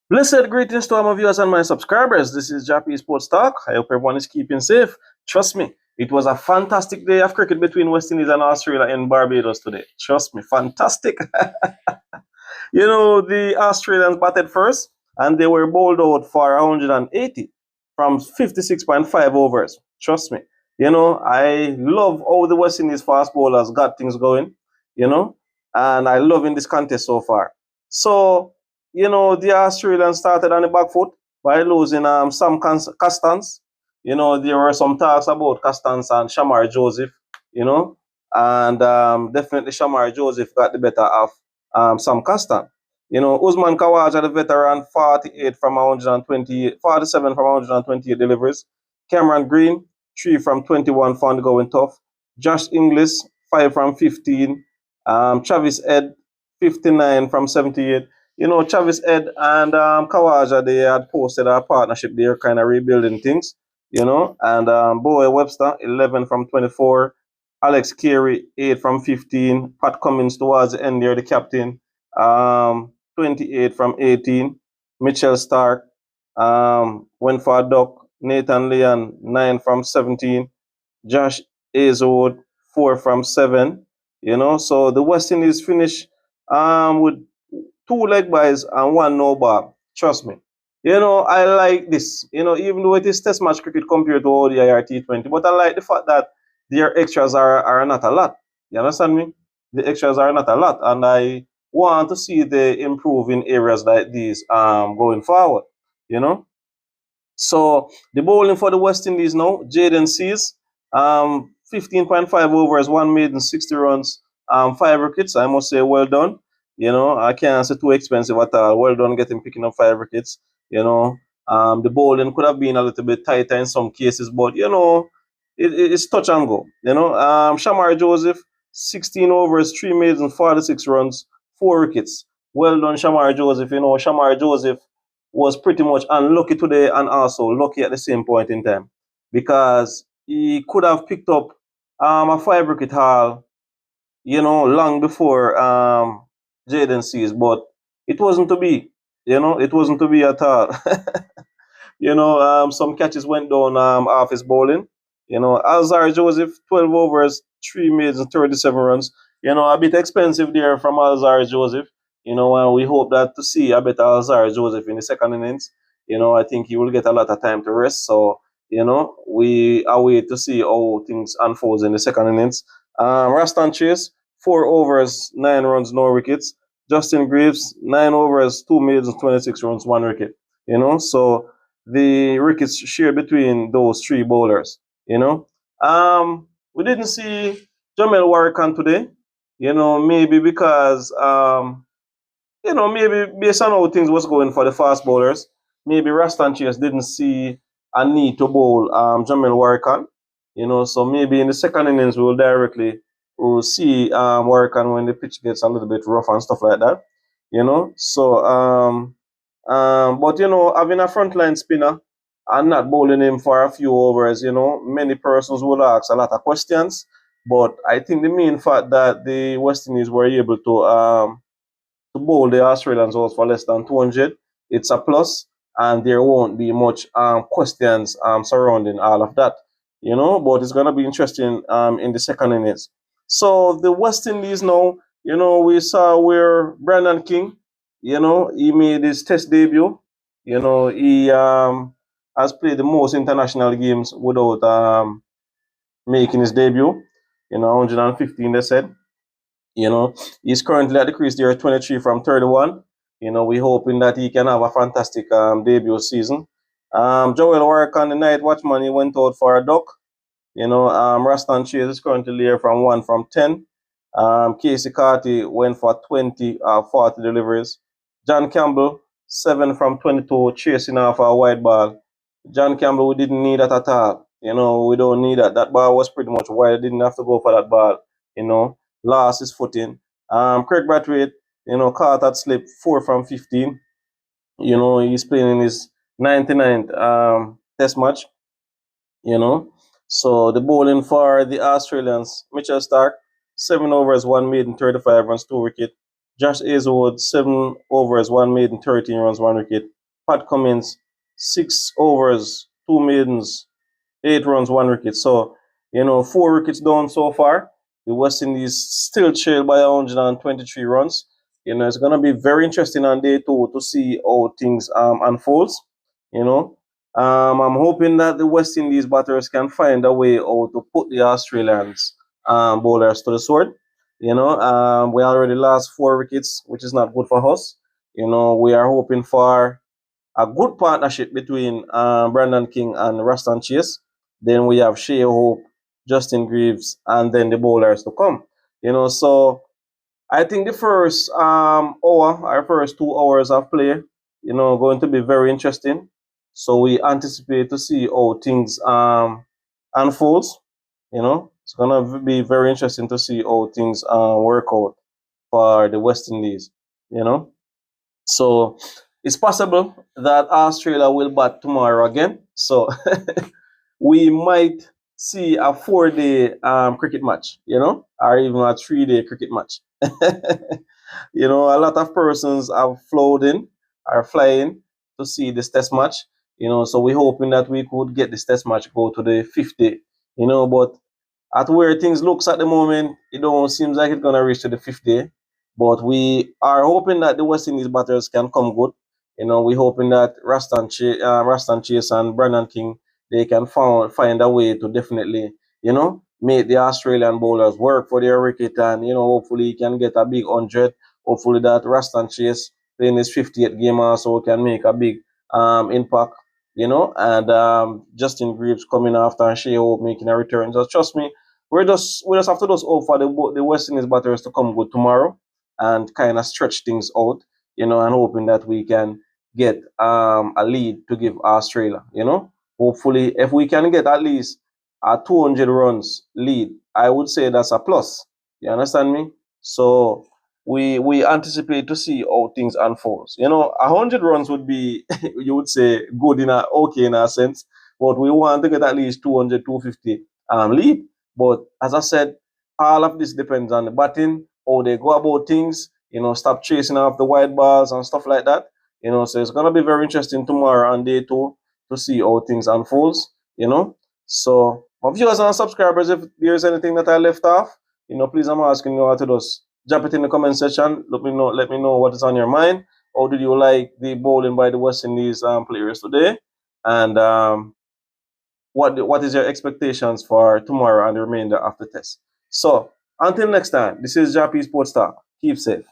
Blessed greetings to all my viewers and my subscribers. This is Jah-P Sports Talk. I hope everyone is keeping safe. Trust me, it was a fantastic day of cricket between West Indies and Australia in Barbados today. Trust me, fantastic. The Australians batted first and they were bowled out for 180 from 56.5 overs. Trust me. I love how the West Indies fast bowlers got things going, and I love in this contest so far. So, the Australians started on the back foot by losing some Castans. There were some talks about Castans and Shamar Joseph, and definitely Shamar Joseph got the better of Sam Castan. Usman Khawaja, the veteran, 48 from 128, 47 from 128 deliveries. Cameron Green, 3 from 21, found going tough. Josh Inglis, 5 from 15. Travis Ed, 59 from 78. Travis Ed and Khawaja, they had posted a partnership. They're kind of rebuilding things, And Bowie Webster, 11 from 24. Alex Carey, 8 from 15. Pat Cummins towards the end there, the captain, 28 from 18. Mitchell Stark went for a duck. Nathan Leon, 9 from 17. Josh Azwood, 4 from 7. So the West Indies finished with 2 leg byes and 1 no ball. Trust me. I like this. Even though it is test match cricket compared to ODI or T20, but I like the fact that their extras are not a lot. You understand me? The extras are not a lot, and I want to see the improve in areas like these going forward. You know. So the bowling for the West Indies now, Jaden Seas, 15.5 overs, 1 maiden, 60 runs, 5 wickets. I must say, well done. I can't say too expensive at all. Well done getting picking up 5 wickets. The bowling could have been a little bit tighter in some cases, but it's touch and go. Shamar Joseph, 16 overs, 3 maidens, 46 runs, 4 wickets. Well done, Shamar Joseph. Shamar Joseph was pretty much unlucky today and also lucky at the same point in time because he could have picked up a 5 wicket haul, long before Jaden sees, but it wasn't to be. It wasn't to be at all. Some catches went down off his bowling. Alzar Joseph, 12 overs, 3 mids and 37 runs. A bit expensive there from Alzar Joseph. And we hope that to see a better Alzar Joseph in the second innings. I think he will get a lot of time to rest. So, we are waiting to see how things unfold in the second innings. Rastan Chase, 4 overs, 9 runs, no wickets. Justin Greaves, 9 overs, 2 mids and 26 runs, 1 wicket. So the wickets shared between those 3 bowlers. We didn't see Jamel Warrican today. Maybe because maybe based on how things was going for the fast bowlers, maybe Rastan Chase didn't see a need to bowl Jamel Warrican. So maybe in the second innings we'll see Warrican when the pitch gets a little bit rough and stuff like that. So but having a frontline spinner and not bowling him for a few overs, many persons would ask a lot of questions. But I think the main fact that the West Indies were able to bowl the Australians out for less than 200, it's a plus, and there won't be much questions surrounding all of that. But it's gonna be interesting in the second innings. So the West Indies now, we saw where Brandon King, he made his test debut. He has played the most international games without making his debut. 115 they said. He's currently at the crease there, 23 from 31. We're hoping that he can have a fantastic debut season. Joel Warrican, the night watchman, he went out for a duck. Rastan Chase is currently there from 1 from 10. Casey Carty went for 20, 40 deliveries. John Campbell, 7 from 22, chasing off a wide ball. John Campbell, we didn't need that at all. We don't need that. That ball was pretty much wide. Didn't have to go for that ball. Lost his footing. Craig Brathwaite, caught that slip, 4 from 15. He's playing in his 99th test match. So the bowling for the Australians, Mitchell Stark, 7 overs, 1 maiden, 35 runs, 2 wicket. Josh Azwood, 7 overs, 1 maiden, 13 runs, 1 wicket. Pat Cummins, 6 overs, 2 maidens, 8 runs, 1 wicket. So, 4 wickets down so far. The West Indies still trail by 123 runs. It's gonna be very interesting on day two to see how things unfolds. You know, I'm hoping that the West Indies batters can find a way how to put the Australians bowlers to the sword. We already lost 4 wickets, which is not good for us. We are hoping for a good partnership between Brandon King and Ruston Chase. Then we have Shea Hope, Justin Greaves, and then the bowlers to come. So I think the first our first 2 hours of play, going to be very interesting. So we anticipate to see how things unfolds. It's gonna be very interesting to see how things work out for the West Indies. You know, so it's possible that Australia will bat tomorrow again. So we might see a 4 day cricket match, or even a 3 day cricket match. A lot of persons have flown in, are flying to see this test match. So we're hoping that we could get this test match go to the 5th day. But at where things looks at the moment, it don't seems like it's gonna reach to the 5th day. But we are hoping that the West Indies batters can come good. We're hoping that Rastan Chase and Brandon King, they can find a way to definitely, make the Australian bowlers work for their wicket, and hopefully he can get a big 100. Hopefully that Rastan Chase playing his 50th game also can make a big impact. And Justin Greaves coming after and Shea Hope making a return. So trust me, we just have to just hope for the West Indies batters to come good tomorrow and kind of stretch things out, and hoping that we can get a lead to give Australia. Hopefully, if we can get at least a 200 runs lead, I would say that's a plus. You understand me? So we anticipate to see how things unfolds. 100 runs would be you would say good in a okay in a sense, but we want to get at least 200, 250 lead. But as I said, all of this depends on the batting, how they go about things. Stop chasing off the wide balls and stuff like that. So it's gonna be very interesting tomorrow on day two to see how things unfolds. So my viewers and subscribers, if there's anything that I left off, please I'm asking you how to just drop it in the comment section. Let me know what is on your mind. How did you like the bowling by the West Indies players today? And what is your expectations for tomorrow and the remainder of the test? So until next time, this is Jah-P Sports Talk. Keep safe.